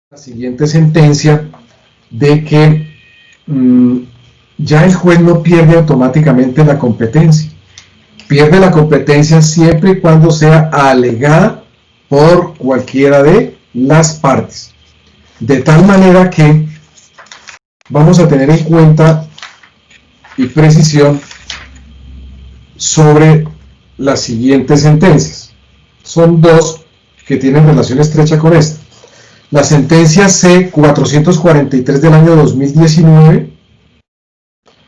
La siguiente sentencia de que ya el juez no pierde automáticamente la competencia. Pierde la competencia siempre y cuando sea alegada por cualquiera de las partes. De tal manera que vamos a tener en cuenta y precisión sobre las siguientes sentencias. Son dos que tienen relación estrecha con esta. La sentencia C443 del año 2019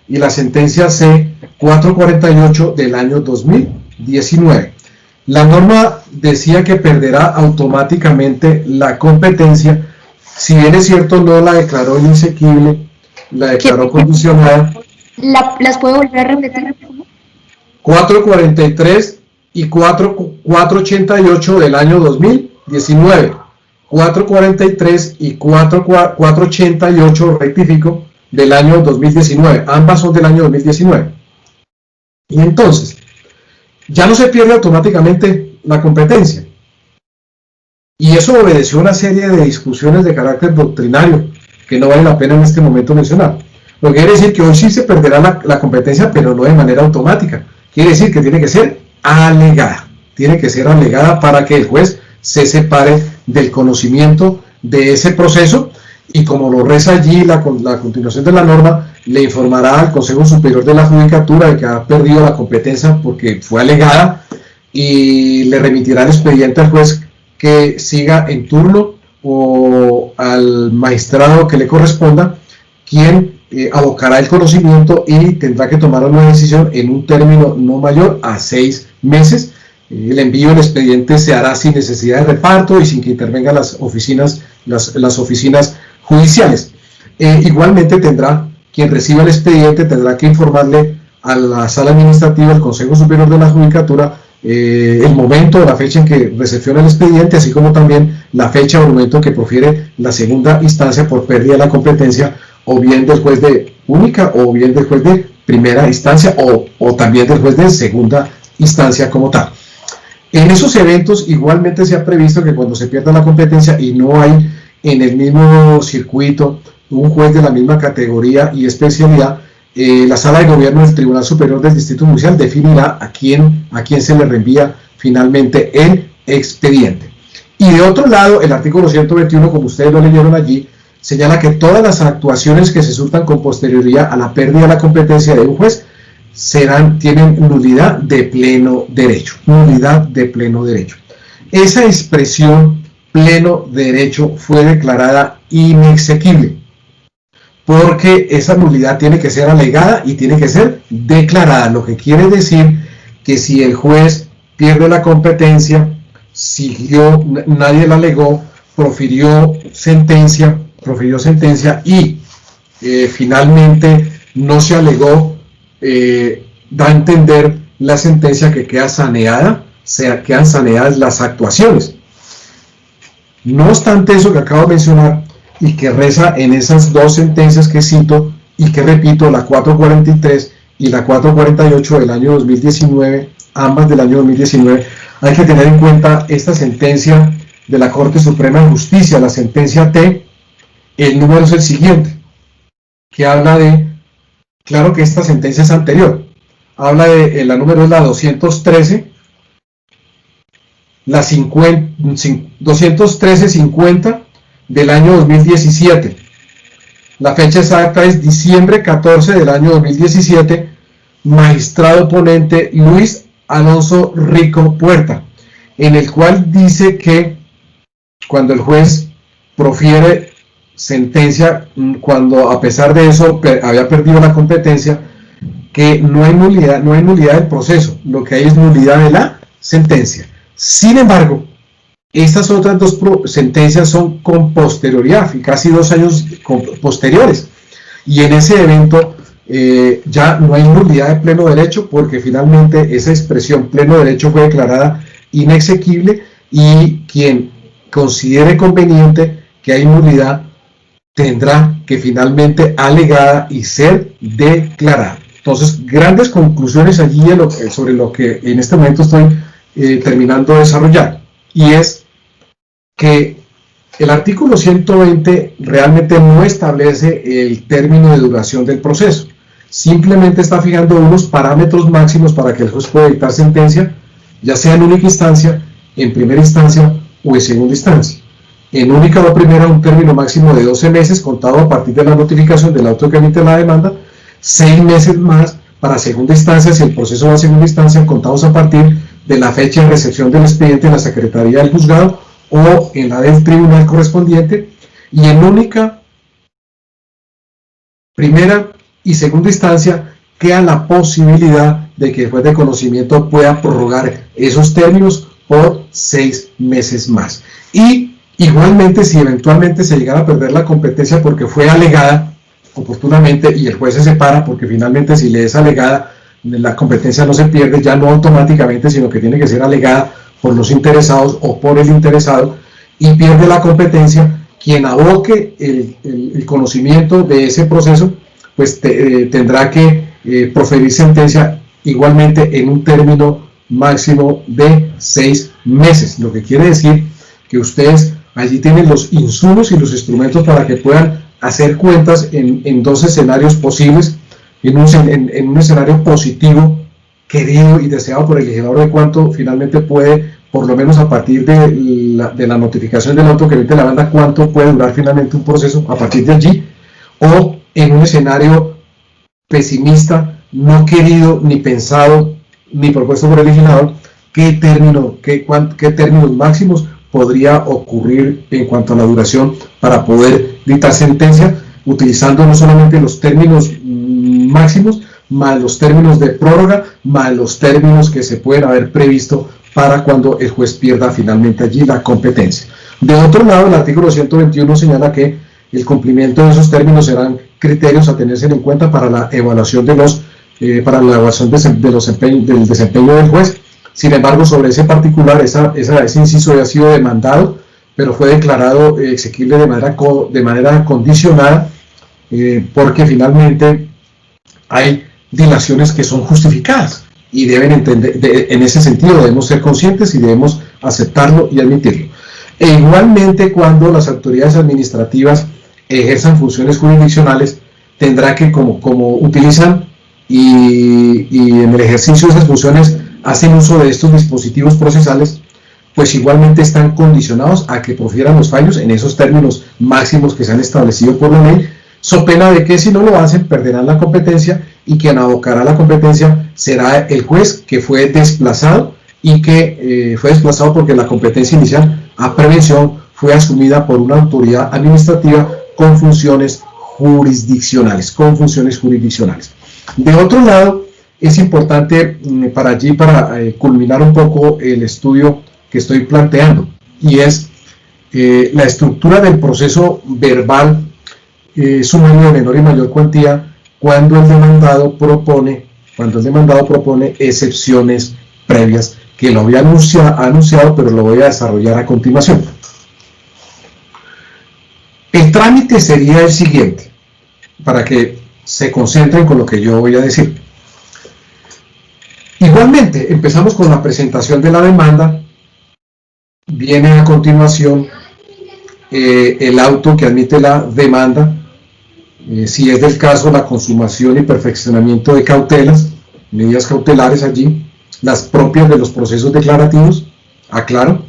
y la sentencia C448 del año 2019. La norma decía que perderá automáticamente la competencia. Si bien es cierto, no la declaró inexequible, la declaró condicionada. ¿Las puedo volver a repetir? 443 y 488 del año 2019. 443 y 488, rectifico, del año 2019. Ambas son del año 2019. Y entonces, ya no se pierde automáticamente la competencia. Y eso obedeció a una serie de discusiones de carácter doctrinario que no vale la pena en este momento mencionar. Lo que quiere decir que hoy sí se perderá la competencia, pero no de manera automática. Quiere decir que tiene que ser alegada. Tiene que ser alegada para que el juez se separe del conocimiento de ese proceso, y como lo reza allí la continuación de la norma, le informará al Consejo Superior de la Judicatura de que ha perdido la competencia porque fue alegada, y le remitirá el expediente al juez que siga en turno o al magistrado que le corresponda, quien abocará el conocimiento y tendrá que tomar una decisión en un término no mayor a 6 meses. El envío del expediente se hará sin necesidad de reparto y sin que intervengan las oficinas judiciales. Igualmente tendrá, quien reciba el expediente tendrá que informarle a la sala administrativa del Consejo Superior de la Judicatura el momento, la fecha en que recepciona el expediente, así como también la fecha o momento en que profiere la segunda instancia por pérdida de la competencia, o bien del juez de única o bien del juez de primera instancia, o también del juez de segunda instancia como tal. En esos eventos igualmente se ha previsto que cuando se pierda la competencia y no hay en el mismo circuito un juez de la misma categoría y especialidad, la sala de gobierno del Tribunal Superior del Distrito Judicial definirá a quién se le reenvía finalmente el expediente. Y de otro lado, el artículo 121, como ustedes lo leyeron allí, señala que todas las actuaciones que se surtan con posterioridad a la pérdida de la competencia de un juez tienen nulidad de pleno derecho. Nulidad de pleno derecho. Esa expresión pleno derecho fue declarada inexequible, porque esa nulidad tiene que ser alegada y tiene que ser declarada, lo que quiere decir que si el juez pierde la competencia, nadie la alegó, profirió sentencia y finalmente no se alegó, da a entender la sentencia que queda saneada, quedan saneadas las actuaciones. No obstante eso que acabo de mencionar y que reza en esas dos sentencias que cito y que repito, la 443 y la 448 del año 2019, ambas del año 2019, hay que tener en cuenta esta sentencia de la Corte Suprema de Justicia, la sentencia T. El número es el siguiente, que habla de, claro que esta sentencia es anterior, habla de, la número es la 213, la 213-50 del año 2017. La fecha exacta es diciembre 14 del año 2017, magistrado ponente Luis Alonso Rico Puerta, en el cual dice que cuando el juez profiere sentencia, cuando a pesar de eso había perdido la competencia, que no hay nulidad del proceso, lo que hay es nulidad de la sentencia. Sin embargo, estas otras dos sentencias son con posterioridad, casi 2 años posteriores, y en ese evento ya no hay nulidad de pleno derecho, porque finalmente esa expresión pleno derecho fue declarada inexequible, y quien considere conveniente que hay nulidad tendrá que finalmente alegada y ser declarada. Entonces, grandes conclusiones allí sobre lo que en este momento estoy terminando de desarrollar, y es que El artículo 120 realmente no establece el término de duración del proceso, simplemente está fijando unos parámetros máximos para que el juez pueda dictar sentencia, ya sea en única instancia, en primera instancia o en segunda instancia. En única o primera, un término máximo de 12 meses contado a partir de la notificación del auto que emite la demanda, 6 meses más para segunda instancia si el proceso va a segunda instancia, contados a partir de la fecha de recepción del expediente en la Secretaría del Juzgado o en la del tribunal correspondiente, y en única, primera y segunda instancia queda la posibilidad de que el juez de conocimiento pueda prorrogar esos términos por 6 meses más. Y igualmente, si eventualmente se llegara a perder la competencia porque fue alegada oportunamente y el juez se separa, porque finalmente si le es alegada, la competencia no se pierde, ya no automáticamente, sino que tiene que ser alegada por los interesados o por el interesado, y pierde la competencia, quien aboque el conocimiento de ese proceso, pues tendrá que proferir sentencia igualmente en un término máximo de 6 meses, lo que quiere decir que ustedes allí tienen los insumos y los instrumentos para que puedan hacer cuentas en dos escenarios posibles, en un escenario positivo, querido y deseado por el legislador, de cuánto finalmente puede, por lo menos a partir de la notificación del auto que emite la demanda, cuánto puede durar finalmente un proceso a partir de allí, o en un escenario pesimista, no querido, ni pensado, ni propuesto por el legislador, qué términos máximos podría ocurrir en cuanto a la duración para poder dictar sentencia, utilizando no solamente los términos máximos, más los términos de prórroga, más los términos que se pueden haber previsto para cuando el juez pierda finalmente allí la competencia. De otro lado, el artículo 121 señala que el cumplimiento de esos términos serán criterios a tenerse en cuenta para la evaluación del desempeño del juez. Sin embargo, sobre ese particular, ese inciso ya ha sido demandado, pero fue declarado exequible de manera condicionada, porque finalmente hay dilaciones que son justificadas y deben entender, en ese sentido debemos ser conscientes y debemos aceptarlo y admitirlo. E igualmente, cuando las autoridades administrativas ejerzan funciones jurisdiccionales, tendrá que, como utilizan y en el ejercicio de esas funciones hacen uso de estos dispositivos procesales, pues igualmente están condicionados a que profieran los fallos en esos términos máximos que se han establecido por la ley, so pena de que si no lo hacen perderán la competencia, y quien abocará la competencia será el juez que fue desplazado, y que fue desplazado porque la competencia inicial a prevención fue asumida por una autoridad administrativa con funciones jurisdiccionales. De otro lado, es importante para culminar un poco el estudio que estoy planteando, y es la estructura del proceso verbal sumario de menor y mayor cuantía cuando el demandado propone excepciones previas, que lo había anunciado, pero lo voy a desarrollar a continuación. El trámite sería el siguiente, para que se concentren con lo que yo voy a decir. Igualmente, empezamos con la presentación de la demanda, viene a continuación el auto que admite la demanda, si es del caso la consumación y perfeccionamiento de cautelas, medidas cautelares allí, las propias de los procesos declarativos, aclaro,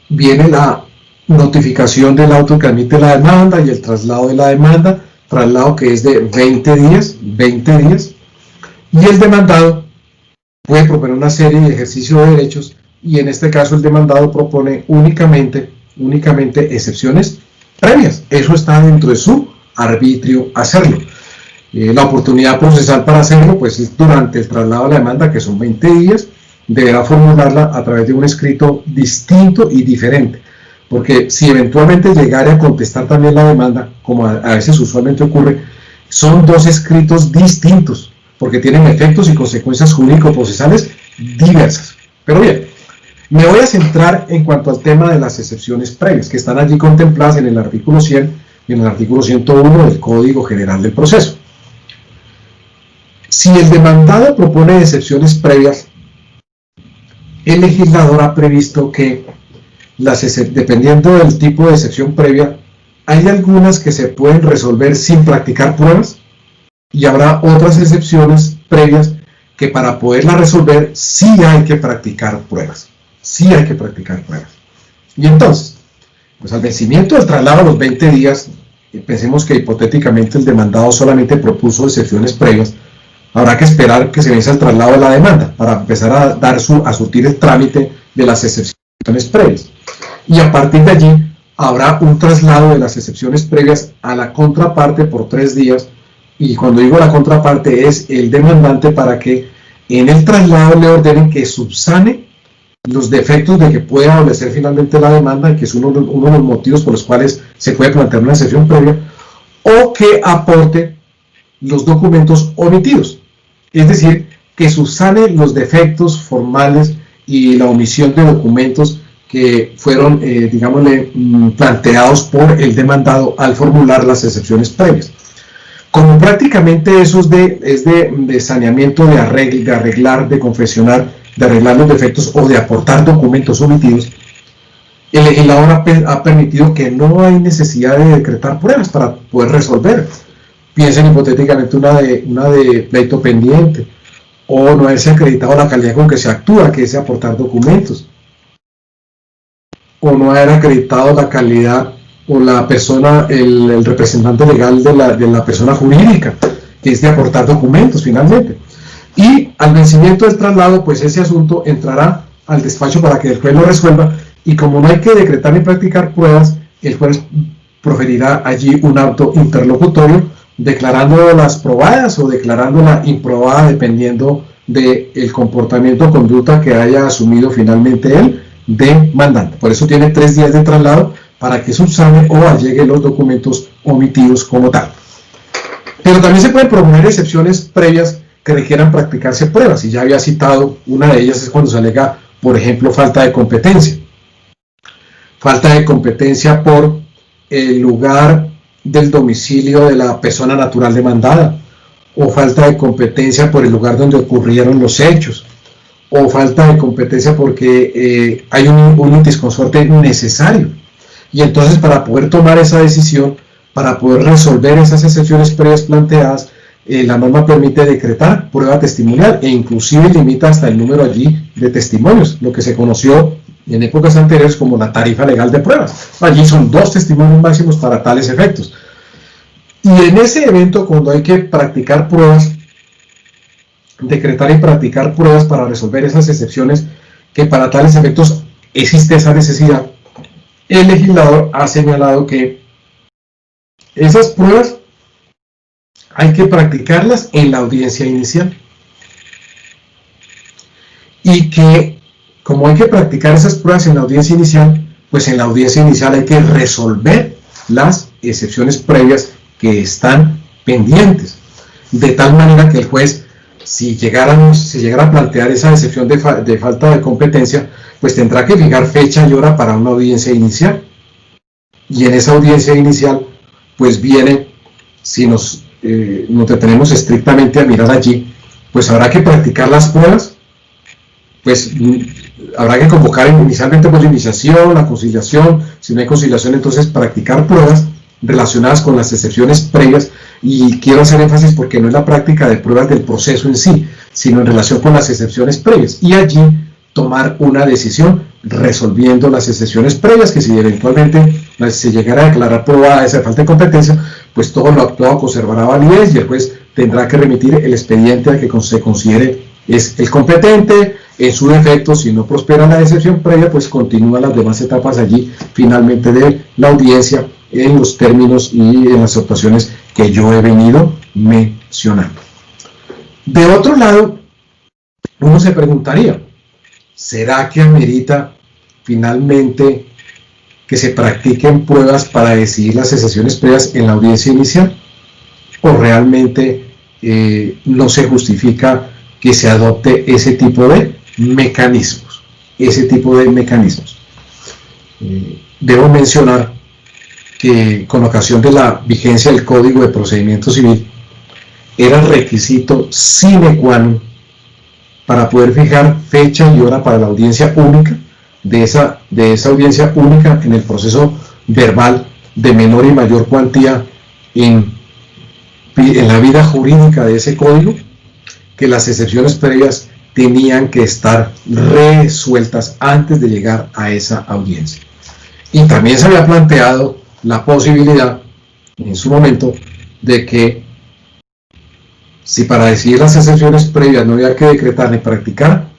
viene la notificación del auto que admite la demanda y el traslado de la demanda, traslado que es de 20 días, y el demandado puede proponer una serie de ejercicios de derechos, y en este caso el demandado propone únicamente excepciones previas. Eso está dentro de su arbitrio hacerlo. La oportunidad procesal para hacerlo pues es durante el traslado de la demanda, que son 20 días, deberá formularla a través de un escrito distinto y diferente, porque si eventualmente llegara a contestar también la demanda, como a veces usualmente ocurre, son dos escritos distintos, porque tienen efectos y consecuencias jurídico-procesales diversas. Pero bien, me voy a centrar en cuanto al tema de las excepciones previas, que están allí contempladas en el artículo 100 y en el artículo 101 del Código General del Proceso. Si el demandado propone excepciones previas, el legislador ha previsto que dependiendo del tipo de excepción previa, hay algunas que se pueden resolver sin practicar pruebas y habrá otras excepciones previas que para poderlas resolver sí hay que practicar pruebas. Sí hay que practicar pruebas. Y entonces, pues al vencimiento del traslado a los 20 días, pensemos que hipotéticamente el demandado solamente propuso excepciones previas, habrá que esperar que se venza el traslado de la demanda para empezar a surtir el trámite de las excepciones previas. Y a partir de allí habrá un traslado de las excepciones previas a la contraparte por 3 días, y cuando digo la contraparte es el demandante, para que en el traslado le ordenen que subsane los defectos de que pueda adolecer finalmente la demanda, y que es uno de los motivos por los cuales se puede plantear una excepción previa, o que aporte los documentos omitidos, es decir, que subsane los defectos formales y la omisión de documentos que fueron, digámosle, planteados por el demandado al formular las excepciones previas. Como prácticamente eso es de saneamiento, de arreglar, de confeccionar, de arreglar los defectos o de aportar documentos omitidos, el legislador ha permitido que no hay necesidad de decretar pruebas para poder resolver. Piensen hipotéticamente una de pleito pendiente, o no haberse acreditado la calidad con que se actúa, que es aportar documentos, o no haber acreditado la calidad o la persona, el representante legal de la persona jurídica, que es de aportar documentos finalmente. Y al vencimiento del traslado, pues ese asunto entrará al despacho para que el juez lo resuelva, y como no hay que decretar ni practicar pruebas, el juez proferirá allí un auto interlocutorio declarando las probadas o declarando la improbada, dependiendo del comportamiento o conducta que haya asumido finalmente el demandante. Por eso tiene 3 días de traslado para que subsane o allegue los documentos omitidos como tal. Pero también se pueden proponer excepciones previas que requieran practicarse pruebas, y ya había citado una de ellas. Es cuando se alega, por ejemplo, falta de competencia. Falta de competencia por el lugar del domicilio de la persona natural demandada, o falta de competencia por el lugar donde ocurrieron los hechos, o falta de competencia porque hay un litisconsorte necesario. Y entonces, para poder tomar esa decisión, para poder resolver esas excepciones previas planteadas, la norma permite decretar prueba testimonial, e inclusive limita hasta el número allí de testimonios, lo que se conoció en épocas anteriores como la tarifa legal de pruebas. Allí son 2 testimonios máximos para tales efectos. Y en ese evento, cuando hay que practicar pruebas, decretar y practicar pruebas para resolver esas excepciones, que para tales efectos existe esa necesidad, el legislador ha señalado que esas pruebas hay que practicarlas en la audiencia inicial, y que como hay que practicar esas pruebas en la audiencia inicial, pues en la audiencia inicial hay que resolver las excepciones previas que están pendientes, de tal manera que el juez, si llegara a plantear esa excepción de falta de competencia, pues tendrá que fijar fecha y hora para una audiencia inicial. Y en esa audiencia inicial, pues viene, si nos detenemos estrictamente a mirar allí, pues habrá que practicar las pruebas, pues habrá que convocar inicialmente por la iniciación, la conciliación. Si no hay conciliación, entonces practicar pruebas relacionadas con las excepciones previas, y quiero hacer énfasis porque no es la práctica de pruebas del proceso en sí, sino en relación con las excepciones previas, y allí tomar una decisión resolviendo las excepciones previas, que si eventualmente se llegara a declarar probada esa falta de competencia, pues todo lo actuado conservará validez, y el juez tendrá que remitir el expediente al que se considere es el competente. En su defecto, si no prospera la excepción previa, pues continúa las demás etapas allí finalmente de la audiencia, en los términos y en las actuaciones que yo he venido mencionando. De otro lado, uno se preguntaría, ¿será que amerita finalmente que se practiquen pruebas para decidir las excepciones previas en la audiencia inicial? ¿O realmente no se justifica que se adopte ese tipo de mecanismos? Debo mencionar que con ocasión de la vigencia del Código de Procedimiento Civil, era requisito sine qua non para poder fijar fecha y hora para la audiencia única, de esa audiencia única en el proceso verbal de menor y mayor cuantía en la vida jurídica de ese código, que las excepciones previas tenían que estar resueltas antes de llegar a esa audiencia. Y también se había planteado la posibilidad en su momento de que si para decidir las excepciones previas no había que decretar ni practicar,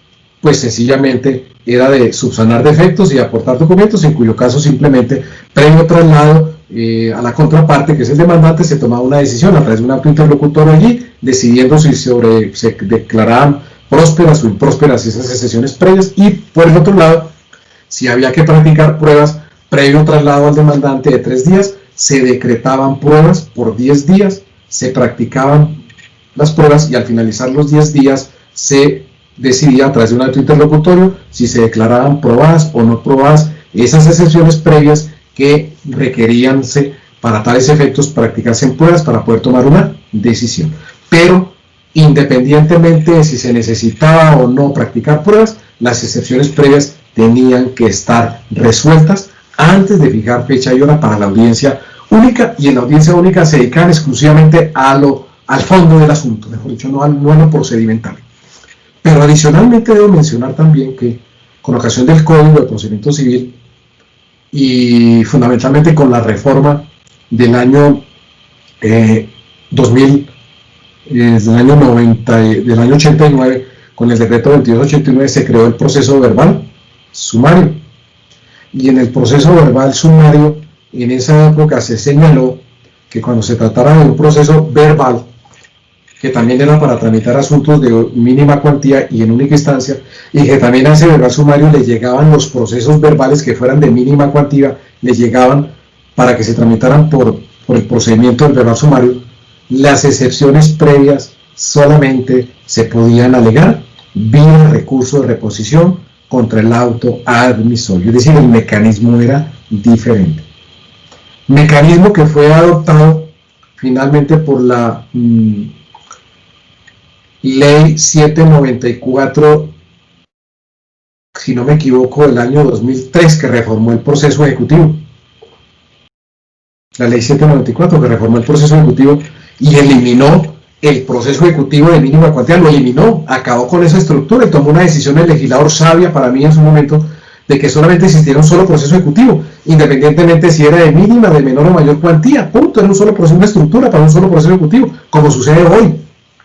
pues sencillamente era de subsanar defectos y aportar documentos, en cuyo caso simplemente previo traslado a la contraparte, que es el demandante, se tomaba una decisión a través de un acto interlocutorio allí, decidiendo si se declaraban prósperas o imprósperas esas excepciones previas, y por el otro lado, si había que practicar pruebas previo traslado al demandante de 3 días, se decretaban pruebas por 10 días, se practicaban las pruebas y al finalizar los 10 días se decidía a través de un acto interlocutorio si se declaraban probadas o no probadas esas excepciones previas que requeríanse para tales efectos practicarse en pruebas para poder tomar una decisión. Pero independientemente de si se necesitaba o no practicar pruebas, las excepciones previas tenían que estar resueltas antes de fijar fecha y hora para la audiencia única, y en la audiencia única se dedican exclusivamente al fondo del asunto, mejor dicho, no a lo procedimental. Pero adicionalmente debo mencionar también que con ocasión del Código de Procedimiento Civil y fundamentalmente con la reforma del año 89, con el decreto 2289 se creó el proceso verbal sumario, y en el proceso verbal sumario en esa época se señaló que cuando se tratara de un proceso verbal, que también era para tramitar asuntos de mínima cuantía y en única instancia, y que también a ese verbal sumario le llegaban los procesos verbales que fueran de mínima cuantía, le llegaban para que se tramitaran por el procedimiento del verbal sumario, las excepciones previas solamente se podían alegar vía recurso de reposición contra el auto admisorio, es decir, el mecanismo era diferente. Mecanismo que fue adoptado finalmente por la Ley 794, si no me equivoco, del año 2003, que reformó el proceso ejecutivo. La Ley 794 que reformó el proceso ejecutivo y eliminó el proceso ejecutivo de mínima cuantía, lo eliminó, acabó con esa estructura y tomó una decisión el legislador sabia para mí en su momento, de que solamente existiera un solo proceso ejecutivo, independientemente si era de mínima, de menor o mayor cuantía, punto, era un solo proceso, una estructura para un solo proceso ejecutivo, como sucede hoy,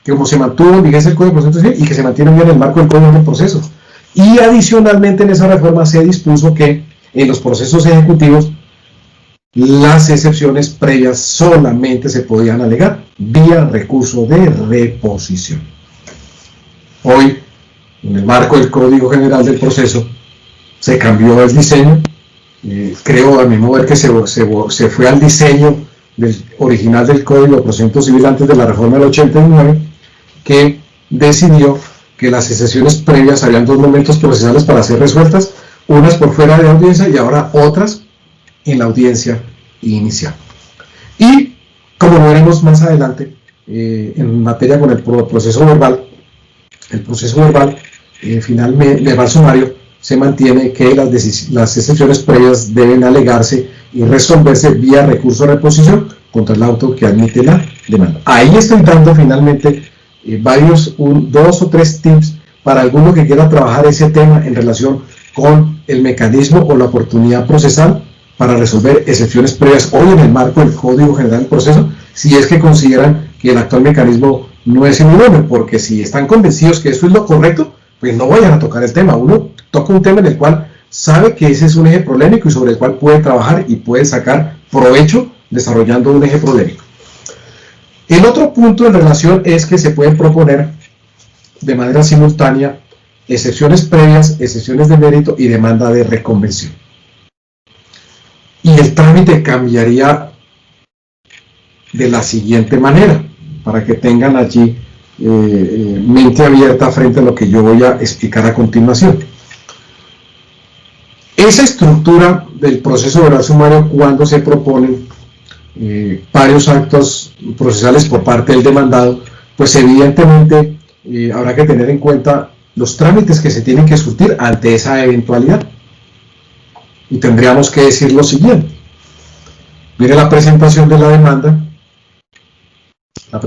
que como se mantuvo en vigencia el Código de Procedimiento Civil y que se mantiene bien en el marco del Código de Procesos. Y adicionalmente en esa reforma se dispuso que en los procesos ejecutivos las excepciones previas solamente se podían alegar vía recurso de reposición. Hoy, en el marco del Código General del Proceso, se cambió el diseño, creo a mi modo que se fue al diseño original del Código de Procedimiento Civil antes de la reforma del 89, que decidió que las excepciones previas habían 2 momentos procesales para ser resueltas, unas por fuera de la audiencia y ahora otras en la audiencia inicial. Y como lo veremos más adelante en materia con el proceso verbal, finalmente, verbal sumario, se mantiene que las excepciones previas deben alegarse y resolverse vía recurso de reposición contra el auto que admite la demanda. Ahí estoy dando finalmente 2 o 3 tips para alguno que quiera trabajar ese tema en relación con el mecanismo o la oportunidad procesal para resolver excepciones previas hoy en el marco del Código General del Proceso, si es que consideran que el actual mecanismo no es inmune, porque si están convencidos que eso es lo correcto, pues no vayan a tocar el tema. Uno toca un tema en el cual sabe que ese es un eje polémico y sobre el cual puede trabajar y puede sacar provecho desarrollando un eje polémico. El otro punto en relación es que se pueden proponer de manera simultánea excepciones previas, excepciones de mérito y demanda de reconvención. Y el trámite cambiaría de la siguiente manera, para que tengan allí mente abierta frente a lo que yo voy a explicar a continuación. Esa estructura del proceso verbal sumario, cuando se proponen varios actos procesales por parte del demandado, pues evidentemente habrá que tener en cuenta los trámites que se tienen que surtir ante esa eventualidad. y tendríamos que decir lo siguiente. Mire la presentación de la demanda, la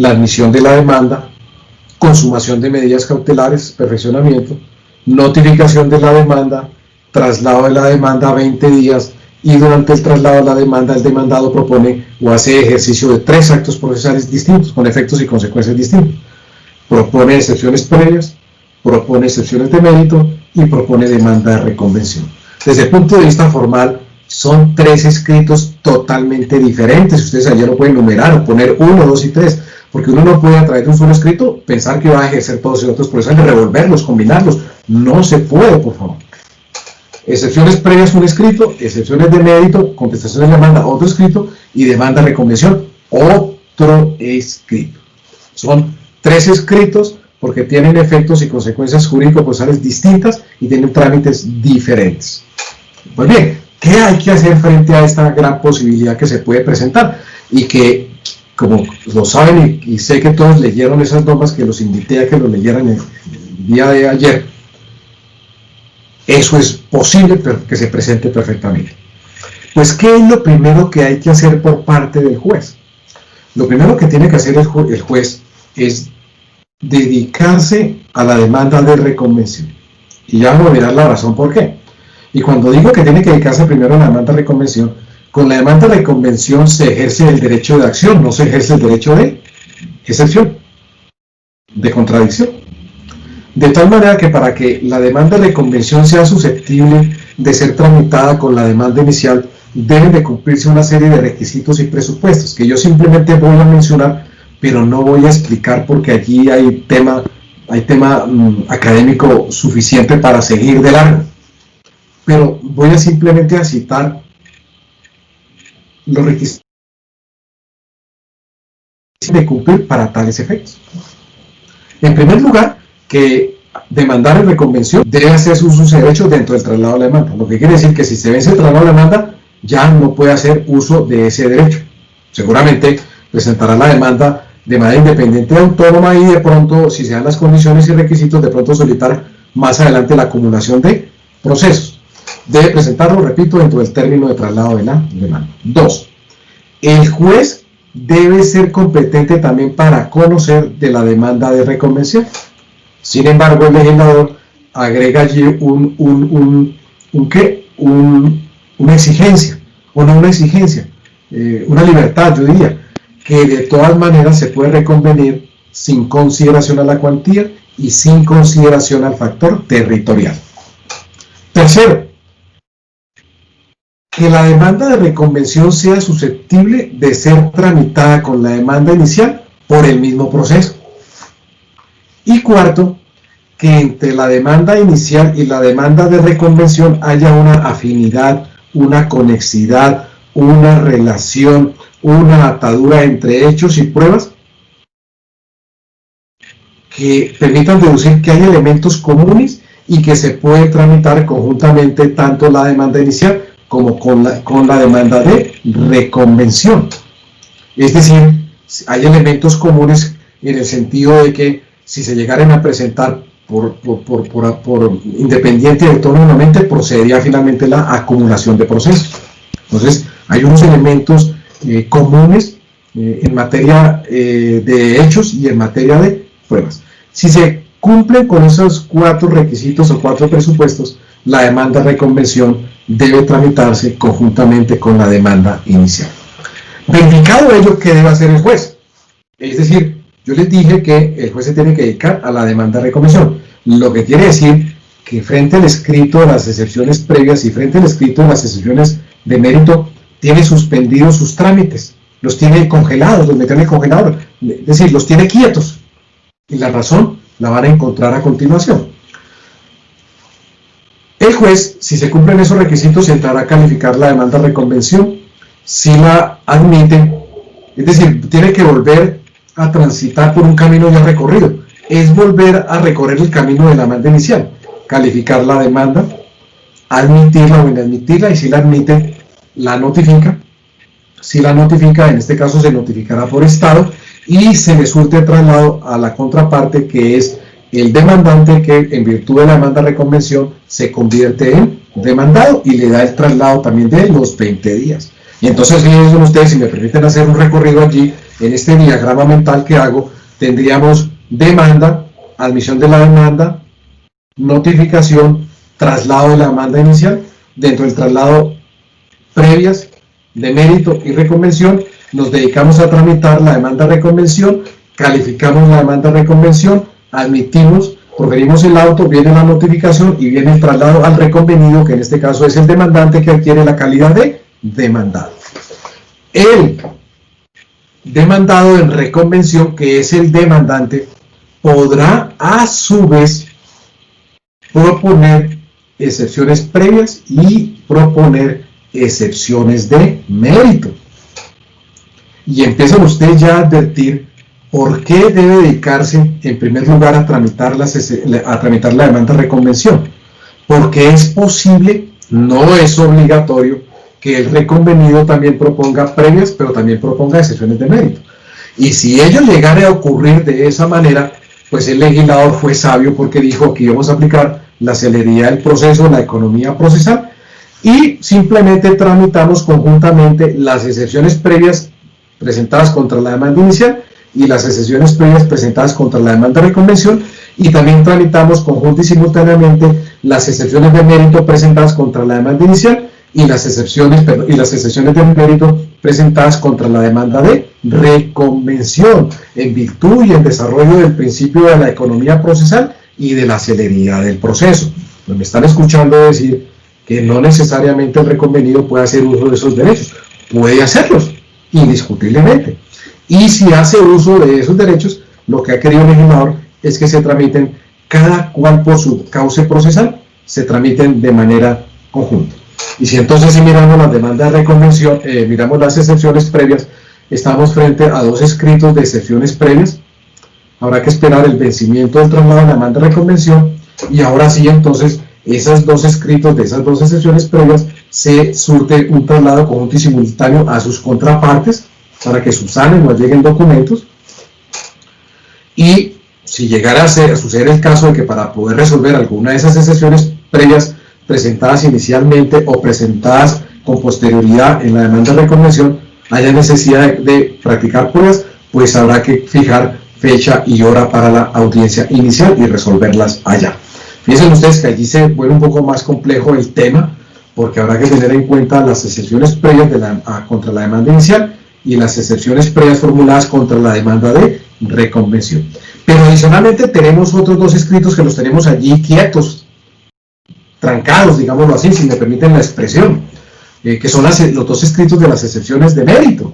admisión de la demanda, consumación de medidas cautelares, perfeccionamiento, notificación de la demanda, traslado de la demanda a 20 días, y durante el traslado de la demanda el demandado propone o hace ejercicio de 3 actos procesales distintos, con efectos y consecuencias distintos. Propone excepciones previas, propone excepciones de mérito y propone demanda de reconvención. Desde el punto de vista formal, son 3 escritos totalmente diferentes. Ustedes allá no pueden numerar o poner 1, 2 y 3, porque uno no puede a través de un solo escrito pensar que va a ejercer todos los otros procesales, revolverlos, combinarlos. No se puede, por favor. Excepciones previas, un escrito; excepciones de mérito, contestación de demanda, otro escrito; y demanda de reconvención, otro escrito. Son 3 escritos porque tienen efectos y consecuencias jurídico-procesales distintas y tienen trámites diferentes. Pues bien, ¿qué hay que hacer frente a esta gran posibilidad que se puede presentar? Y que, como lo saben, y sé que todos leyeron esas normas, que los invité a que lo leyeran el día de ayer, eso es posible, pero que se presente perfectamente. Pues, ¿qué es lo primero que hay que hacer por parte del juez? Lo primero que tiene que hacer el juez es dedicarse a la demanda de reconvención. Y ya vamos a mirar la razón por qué. Y cuando digo que tiene que dedicarse primero a la demanda de reconvención, con la demanda de reconvención se ejerce el derecho de acción, no se ejerce el derecho de excepción, de contradicción. De tal manera que para que la demanda de reconvención sea susceptible de ser tramitada con la demanda inicial, deben de cumplirse una serie de requisitos y presupuestos, que yo simplemente voy a mencionar, pero no voy a explicar porque allí hay tema académico suficiente para seguir de largo. Pero voy a simplemente a citar los requisitos de cumplir para tales efectos. En primer lugar, que demandar en reconvención debe hacer uso de su derecho dentro del traslado de la demanda, lo que quiere decir que si se vence el traslado de la demanda, ya no puede hacer uso de ese derecho. Seguramente presentará la demanda de manera independiente y autónoma, y de pronto, si se dan las condiciones y requisitos, de pronto solicitar más adelante la acumulación de procesos. Debe presentarlo, repito, dentro del término de traslado de la demanda. 2. El juez debe ser competente también para conocer de la demanda de reconvención. Sin embargo, el legislador agrega allí una exigencia, o no una exigencia, una libertad, yo diría, que de todas maneras se puede reconvenir sin consideración a la cuantía y sin consideración al factor territorial. Tercero, que la demanda de reconvención sea susceptible de ser tramitada con la demanda inicial por el mismo proceso. Y cuarto, que entre la demanda inicial y la demanda de reconvención haya una afinidad, una conexidad, una relación, una atadura entre hechos y pruebas que permitan deducir que hay elementos comunes y que se puede tramitar conjuntamente tanto la demanda inicial como con la demanda de reconvención. Es decir, hay elementos comunes en el sentido de que si se llegaran a presentar por independiente y autónomamente, procedería finalmente la acumulación de procesos. Entonces, hay unos elementos comunes en materia de hechos y en materia de pruebas. Si se cumplen con esos 4 requisitos o 4 presupuestos, la demanda de reconvención debe tramitarse conjuntamente con la demanda inicial. Verificado ello, ¿qué debe hacer el juez? Es decir, yo les dije que el juez se tiene que dedicar a la demanda de reconvención, lo que quiere decir que frente al escrito de las excepciones previas y frente al escrito de las excepciones de mérito, tiene suspendidos sus trámites, los tiene congelados, los mete en el congelador, es decir, los tiene quietos. Y la razón la van a encontrar a continuación. El juez, si se cumplen esos requisitos, entrará a calificar la demanda de reconvención. Si la admite, es decir, tiene que volver a transitar por un camino ya recorrido, es volver a recorrer el camino de la demanda inicial, calificar la demanda, admitirla o inadmitirla, y si la admite, la notifica. Si la notifica, en este caso se notificará por estado y se le surte traslado a la contraparte, que es el demandante que en virtud de la demanda de reconvención se convierte en demandado y le da el traslado también de los 20 días. Y entonces, fíjense ustedes, si me permiten hacer un recorrido allí, en este diagrama mental que hago, tendríamos demanda, admisión de la demanda, notificación, traslado de la demanda inicial. Dentro del traslado previas, de mérito y reconvención, nos dedicamos a tramitar la demanda de reconvención, calificamos la demanda de reconvención, admitimos, proferimos el auto, viene la notificación y viene el traslado al reconvenido, que en este caso es el demandante que adquiere la calidad de demandado. El demandado en reconvención, que es el demandante, podrá a su vez proponer excepciones previas y proponer excepciones de mérito. Y empiezan ustedes ya a advertir por qué debe dedicarse en primer lugar a tramitar la demanda de reconvención. Porque es posible, no es obligatorio, que el reconvenido también proponga previas, pero también proponga excepciones de mérito. Y si ello llegara a ocurrir de esa manera, pues el legislador fue sabio porque dijo que íbamos a aplicar la celeridad del proceso, la economía procesal, y simplemente tramitamos conjuntamente las excepciones previas presentadas contra la demanda inicial y las excepciones previas presentadas contra la demanda de reconvención, y también tramitamos conjunta y simultáneamente las excepciones de mérito presentadas contra la demanda inicial y las excepciones de mérito presentadas contra la demanda de reconvención, en virtud y en desarrollo del principio de la economía procesal y de la celeridad del proceso. Pues me están escuchando decir que no necesariamente el reconvenido puede hacer uso de esos derechos, puede hacerlos, indiscutiblemente. Y si hace uso de esos derechos, lo que ha querido el legislador es que se tramiten cada cual por su cauce procesal, se tramiten de manera conjunta. Y si entonces, si miramos las demandas de reconvención, miramos las excepciones previas, estamos frente a dos escritos de excepciones previas. Habrá que esperar el vencimiento del traslado de la demanda de reconvención, y ahora sí, entonces, esos dos escritos de esas dos excepciones previas se surte un traslado conjunto y simultáneo a sus contrapartes para que subsanen o lleguen documentos. Y si llegara a suceder el caso de que para poder resolver alguna de esas excepciones previas presentadas inicialmente o presentadas con posterioridad en la demanda de reconvención haya necesidad de practicar pruebas, pues habrá que fijar fecha y hora para la audiencia inicial y resolverlas allá. Fíjense ustedes que allí se vuelve un poco más complejo el tema, porque habrá que tener en cuenta las excepciones previas contra la demanda inicial y las excepciones previas formuladas contra la demanda de reconvención. Pero adicionalmente tenemos otros dos escritos que los tenemos allí quietos, trancados, digámoslo así, si me permiten la expresión, que son los dos escritos de las excepciones de mérito.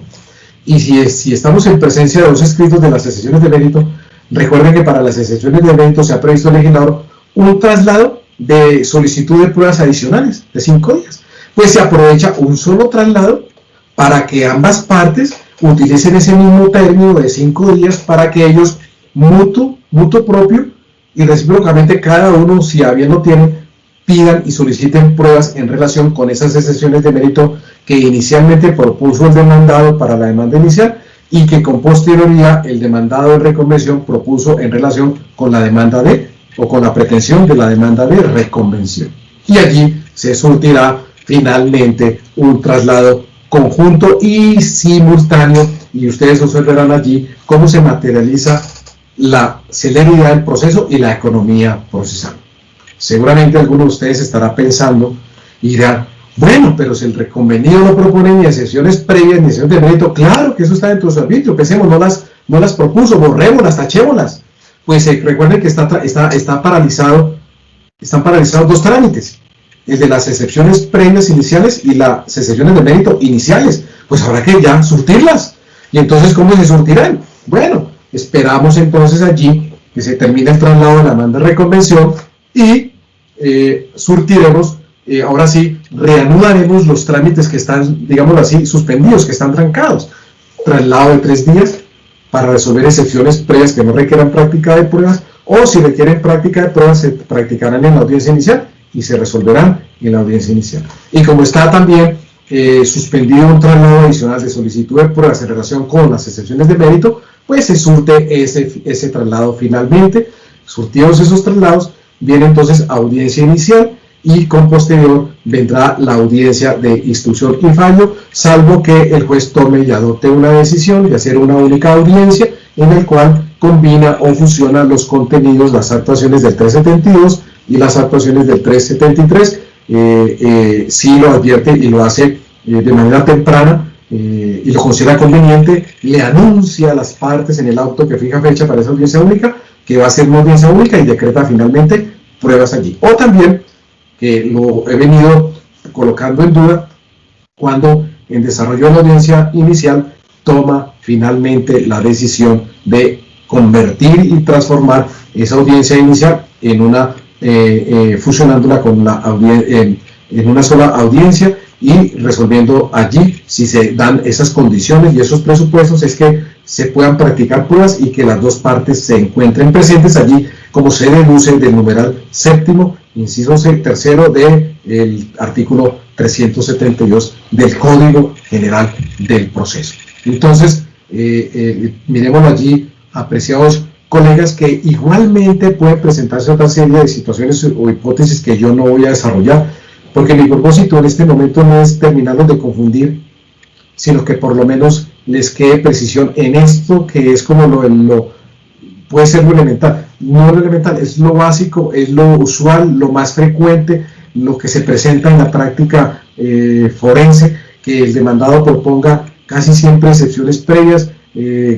Y si estamos en presencia de dos escritos de las excepciones de mérito, recuerden que para las excepciones de mérito se ha previsto el legislador un traslado de solicitud de pruebas adicionales de 5 días. Pues se aprovecha un solo traslado para que ambas partes utilicen ese mismo término de 5 días para que ellos mutuo propio y recíprocamente cada uno, si a bien lo tienen, pidan y soliciten pruebas en relación con esas excepciones de mérito que inicialmente propuso el demandado para la demanda inicial y que con posterioridad el demandado de reconvención propuso en relación con la demanda o con la pretensión de la demanda de reconvención. Y allí se surtirá finalmente un traslado conjunto y simultáneo, y ustedes observarán allí cómo se materializa la celeridad del proceso y la economía procesal. Seguramente alguno de ustedes estará pensando y dirá, bueno, pero si el reconvenido no propone ni excepciones previas ni excepciones de mérito, claro que eso está dentro de su arbitrio, pensemos, no las propuso, borrémoslas, tachémoslas. Pues recuerden que están paralizados dos trámites, el de las excepciones previas iniciales y las excepciones de mérito iniciales. Pues habrá que ya surtirlas. Y entonces, ¿cómo se surtirán? Bueno, esperamos entonces allí que se termine el traslado de la demanda de reconvención y surtiremos, ahora sí, reanudaremos los trámites que están, digámoslo así, suspendidos, que están trancados. Traslado de 3 días para resolver excepciones previas que no requieran práctica de pruebas, o si requieren práctica de pruebas, se practicarán en la audiencia inicial y se resolverán en la audiencia inicial. Y como está también suspendido un traslado adicional de solicitud de pruebas en relación con las excepciones de mérito, pues se surte ese traslado finalmente, Surtidos esos traslados, viene entonces audiencia inicial y con posterior vendrá la audiencia de instrucción y fallo, salvo que el juez tome y adopte una decisión de hacer una única audiencia en el cual combina o fusiona los contenidos, las actuaciones del 372 y las actuaciones del 373, si lo advierte y lo hace de manera temprana y lo considera conveniente, le anuncia a las partes en el auto que fija fecha para esa audiencia única, que va a ser una audiencia única y decreta finalmente pruebas allí. O también, que lo he venido colocando en duda, cuando en desarrollo de la audiencia inicial toma finalmente la decisión de convertir y transformar esa audiencia inicial en una, fusionándola con la en una sola audiencia y resolviendo allí, si se dan esas condiciones y esos presupuestos, es que se puedan practicar pruebas y que las dos partes se encuentren presentes allí, como se deduce del numeral séptimo, inciso tercero del artículo 372 del Código General del Proceso. Entonces, miremoslo allí, apreciados colegas, que igualmente pueden presentarse otra serie de situaciones o hipótesis que yo no voy a desarrollar, porque mi propósito en este momento no es terminarlos de confundir, sino que por lo menos les quede precisión en esto que es como puede ser lo elemental, no lo elemental, es lo básico, es lo usual, lo más frecuente, lo que se presenta en la práctica forense, que el demandado proponga casi siempre excepciones previas,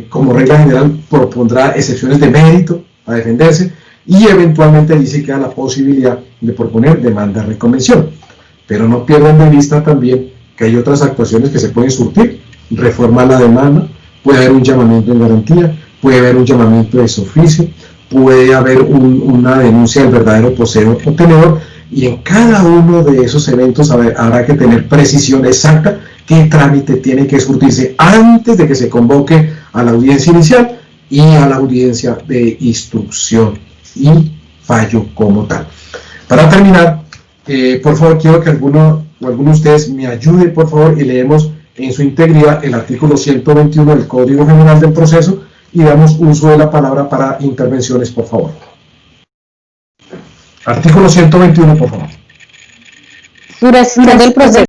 como regla general propondrá excepciones de mérito a defenderse, y eventualmente allí se queda la posibilidad de proponer demanda de reconvención. Pero no pierdan de vista también que hay otras actuaciones que se pueden surtir: reforma a la demanda, puede haber un llamamiento en garantía, puede haber un llamamiento de oficio, puede haber una denuncia del verdadero poseedor o tenedor, y en cada uno de esos eventos habrá que tener precisión exacta qué trámite tiene que surtirse antes de que se convoque a la audiencia inicial y a la audiencia de instrucción y fallo como tal. Para terminar, por favor, quiero que alguno de ustedes me ayude, por favor, y leemos en su integridad el artículo 121 del Código General del Proceso y damos uso de la palabra para intervenciones, por favor. Artículo 121, por favor. Duración del proceso.